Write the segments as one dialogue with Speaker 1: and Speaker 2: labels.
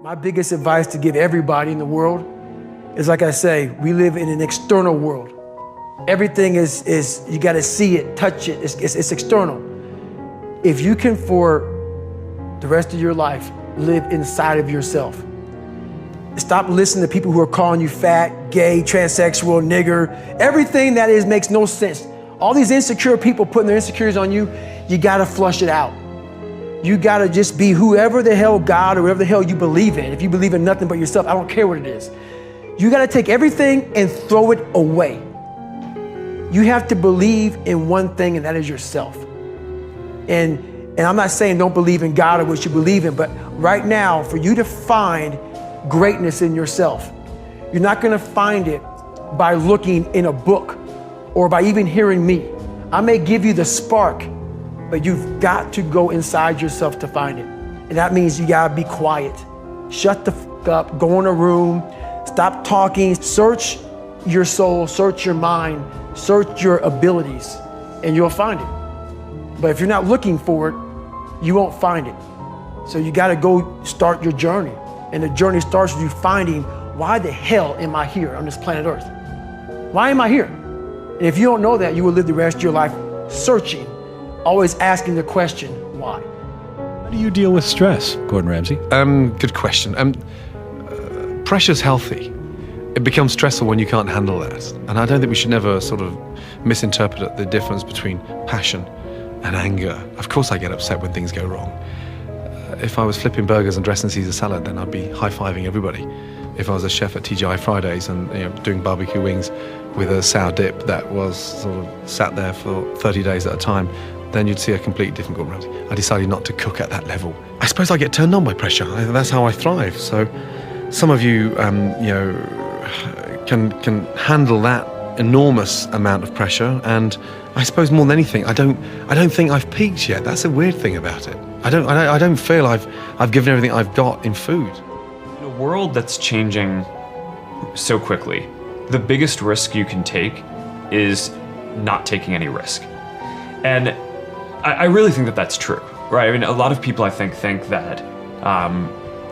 Speaker 1: My biggest advice to give everybody in the world is, like I say, we live in an external world. Everything is you got to see it, touch it, it's external. If you can, for the rest of your life, live inside of yourself. Stop listening to people who are calling you fat, gay, transsexual, nigger. Everything that is makes no sense. All these insecure people putting their insecurities on you, you gotta flush it out. You gotta just be whoever the hell God or whatever the hell you believe in. If you believe in nothing but yourself, I don't care what it is. You gotta take everything and throw it away. You have to believe in one thing, and that is yourself. And I'm not saying don't believe in God or what you believe in, but right now, for you to find greatness in yourself, you're not gonna find it by looking in a book or by even hearing me. I may give you the spark, but you've got to go inside yourself to find it. And that means you gotta be quiet. Shut the f up, go in a room, stop talking, search your soul, search your mind, search your abilities, and you'll find it. But if you're not looking for it, you won't find it. So you gotta go start your journey. And the journey starts with you finding, why the hell am I here on this planet Earth? Why am I here? And if you don't know that, you will live the rest of your life searching, always asking the question, why?
Speaker 2: How do you deal with stress, Gordon Ramsay?
Speaker 3: Good question. Pressure's healthy. It becomes stressful when you can't handle that. And I don't think we should never sort of misinterpret the difference between passion and anger. Of course I get upset when things go wrong. If I was flipping burgers and dressing Caesar salad, then I'd be high-fiving everybody. If I was a chef at TGI Fridays and doing barbecue wings with a sour dip that was sort of sat there for 30 days at a time, then you'd see a completely different Gordon Ramsay. I decided not to cook at that level. I suppose I get turned on by pressure. That's how I thrive. So some of you, can handle that enormous amount of pressure, and I suppose more than anything, I don't think I've peaked yet. That's a weird thing about it. I don't feel I've given everything I've got in food.
Speaker 4: In a world that's changing so quickly, the biggest risk you can take is not taking any risk. And I really think that that's true, right? I mean, a lot of people I think that,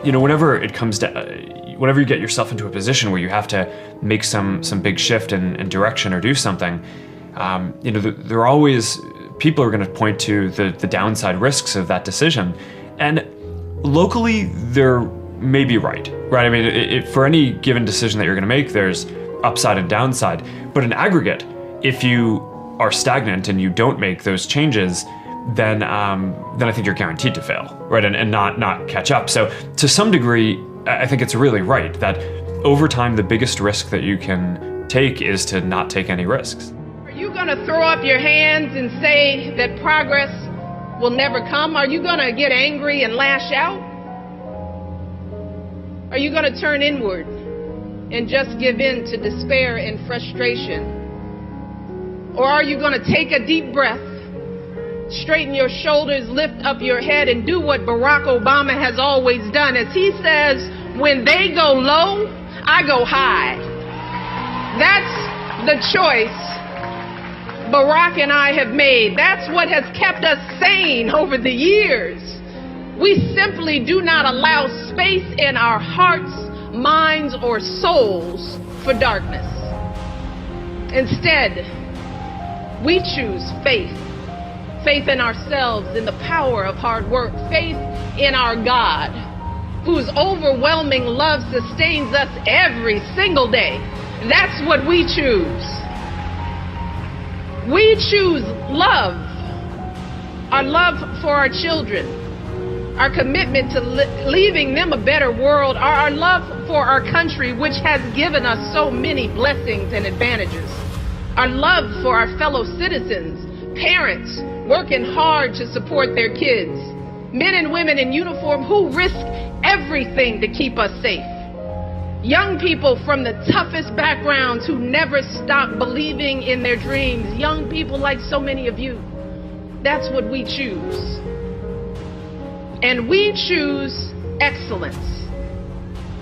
Speaker 4: whenever it comes to, whenever you get yourself into a position where you have to make some big shift in direction or do something, there are always, people are gonna point to the downside risks of that decision. And locally, they're maybe right? I mean, for any given decision that you're gonna make, there's upside and downside. But in aggregate, if you are stagnant and you don't make those changes, then I think you're guaranteed to fail, right? And not catch up. So to some degree, I think it's really right that over time, the biggest risk that you can take is to not take any risks.
Speaker 5: Are you gonna throw up your hands and say that progress will never come? Are you gonna get angry and lash out? Are you gonna turn inward and just give in to despair and frustration? Or are you gonna take a deep breath, straighten your shoulders, lift up your head, and do what Barack Obama has always done? As he says, when they go low, I go high. That's the choice Barack and I have made. That's what has kept us sane over the years. We simply do not allow space in our hearts, minds, or souls for darkness. Instead, we choose faith. Faith in ourselves, in the power of hard work. Faith in our God, whose overwhelming love sustains us every single day. That's what we choose. We choose love. Our love for our children. Our commitment to leaving them a better world. Our love for our country, which has given us so many blessings and advantages. Our love for our fellow citizens, parents working hard to support their kids, men and women in uniform who risk everything to keep us safe, young people from the toughest backgrounds who never stop believing in their dreams, young people like so many of you. That's what we choose. And we choose excellence.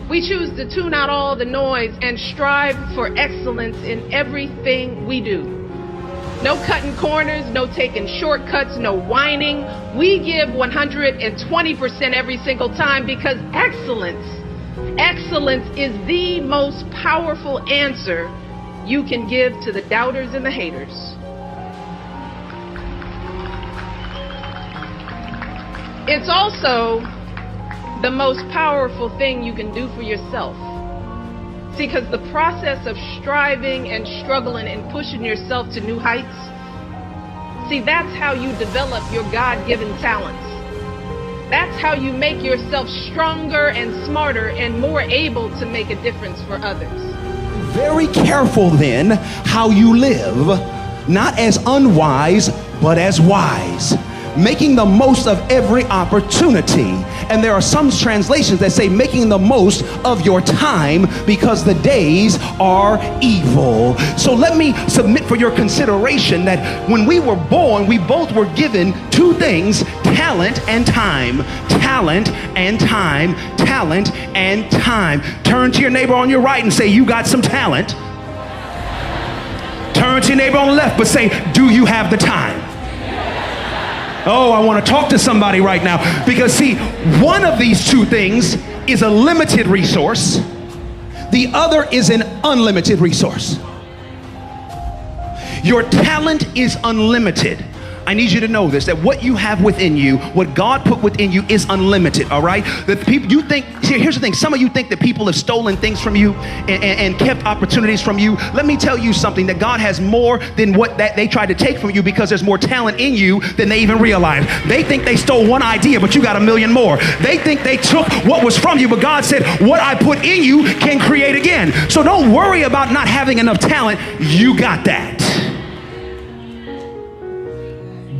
Speaker 5: We choose to tune out all the noise and strive for excellence in everything we do. No cutting corners, no taking shortcuts, no whining. We give 120% every single time because excellence is the most powerful answer you can give to the doubters and the haters. It's also the most powerful thing you can do for yourself. See, because the process of striving and struggling and pushing yourself to new heights, see, that's how you develop your God-given talents. That's how you make yourself stronger and smarter and more able to make a difference for others.
Speaker 6: Very careful then how you live, not as unwise, but as wise, making the most of every opportunity. And there are some translations that say making the most of your time because the days are evil. So let me submit for your consideration that when we were born, we both were given two things: talent and time. Talent and time. Talent and time. Turn to your neighbor on your right and say, you got some talent. Turn to your neighbor on the left, but say, do you have the time? Oh, I want to talk to somebody right now, because see, one of these two things is a limited resource. The other is an unlimited resource. Your talent is unlimited. I need you to know this, that what you have within you, what God put within you, is unlimited, all right? The people you think, here's the thing, some of you think that people have stolen things from you and kept opportunities from you. Let me tell you something, that God has more than what that they tried to take from you, because there's more talent in you than they even realize. They think they stole one idea, but you got a million more. They think they took what was from you, but God said, what I put in you can create again. So don't worry about not having enough talent. You got that.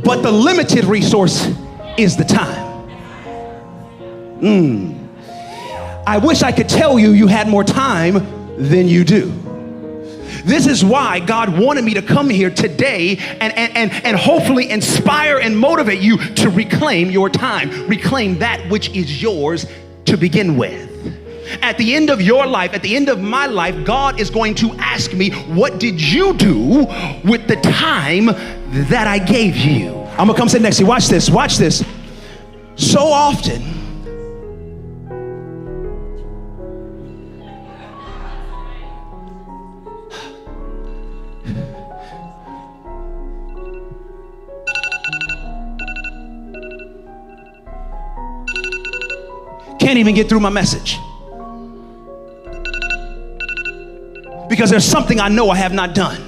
Speaker 6: But the limited resource is the time. I wish I could tell you you had more time than you do. This is why God wanted me to come here today and hopefully inspire and motivate you to reclaim your time. Reclaim that which is yours to begin with. At the end of your life, at the end of my life, God is going to ask me, what did you do with the time that I gave you? I'm gonna come sit next to you. Watch this, watch this. So often, can't even get through my message, because there's something I know I have not done.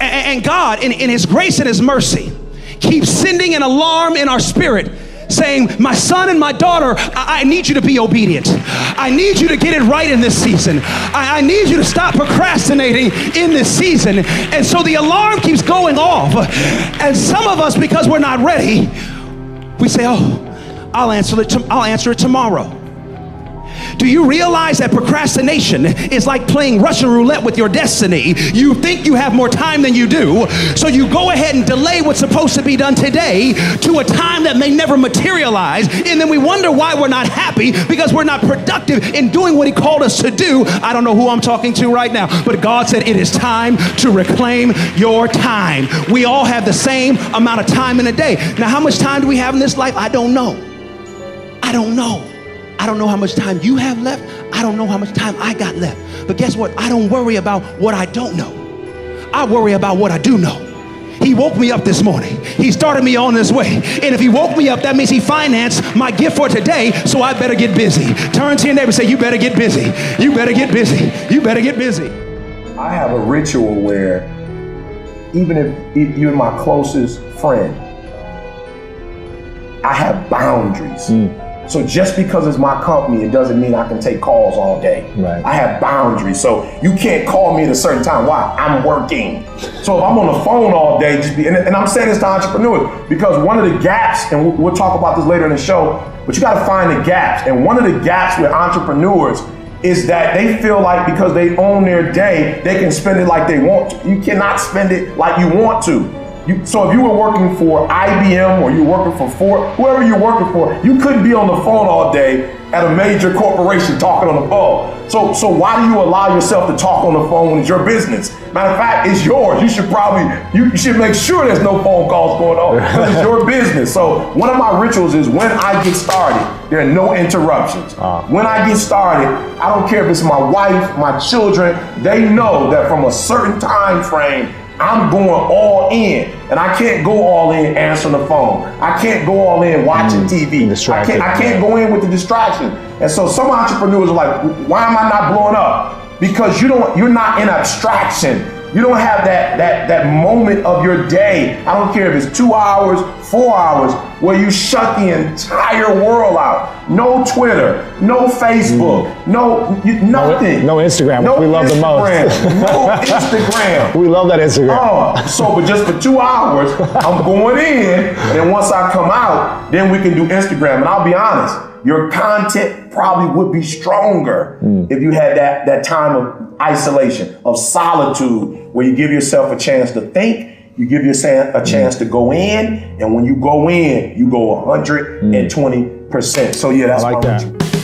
Speaker 6: And God, in his grace and his mercy, keeps sending an alarm in our spirit saying, my son and my daughter, I need you to be obedient. I need you to get it right in this season. I need you to stop procrastinating in this season. And so the alarm keeps going off. And some of us, because we're not ready, we say, oh, I'll answer it tomorrow. Do you realize that procrastination is like playing Russian roulette with your destiny? You think you have more time than you do, so you go ahead and delay what's supposed to be done today to a time that may never materialize, and then we wonder why we're not happy, because we're not productive in doing what he called us to do. I don't know who I'm talking to right now, but God said it is time to reclaim your time. We all have the same amount of time in a day. Now, how much time do we have in this life? I don't know. I don't know. I don't know how much time you have left. I don't know how much time I got left. But guess what? I don't worry about what I don't know. I worry about what I do know. He woke me up this morning. He started me on this way. And if he woke me up, that means he financed my gift for today, so I better get busy. Turn to your neighbor and say, you better get busy. You better get busy. You better get busy.
Speaker 7: I have a ritual where even if you're my closest friend, I have boundaries. So just because it's my company, it doesn't mean I can take calls all day.
Speaker 2: Right.
Speaker 7: I have boundaries. So you can't call me at a certain time. Why? I'm working. So if I'm on the phone all day, and I'm saying this to entrepreneurs, because one of the gaps, and we'll talk about this later in the show, but you got to find the gaps. And one of the gaps with entrepreneurs is that they feel like because they own their day, they can spend it like they want to. You cannot spend it like you want to. So if you were working for IBM or you were working for Ford, whoever you're working for, you couldn't be on the phone all day at a major corporation talking on the phone. So why do you allow yourself to talk on the phone when it's your business? Matter of fact, it's yours. You should make sure there's no phone calls going on because it's your business. So one of my rituals is when I get started, there are no interruptions. When I get started, I don't care if it's my wife, my children, they know that from a certain time frame, I'm going all in, and I can't go all in answering the phone. I can't go all in watching TV. I can't go in with the distraction. And so some entrepreneurs are like, why am I not blowing up? Because you're not in abstraction. You don't have that moment of your day. I don't care if it's 2 hours, 4 hours, where you shut the entire world out. No Twitter, no Facebook, nothing.
Speaker 8: No Instagram, which we love the most.
Speaker 7: No Instagram.
Speaker 8: We love that Instagram.
Speaker 7: But just for 2 hours, I'm going in, and then once I come out, then we can do Instagram. And I'll be honest, your content probably would be stronger if you had that time of isolation, of solitude, where you give yourself a chance to think, you give yourself a chance to go in, and when you go in, you go 120%. So yeah, that's
Speaker 8: I like
Speaker 7: my
Speaker 8: that.
Speaker 7: ritual.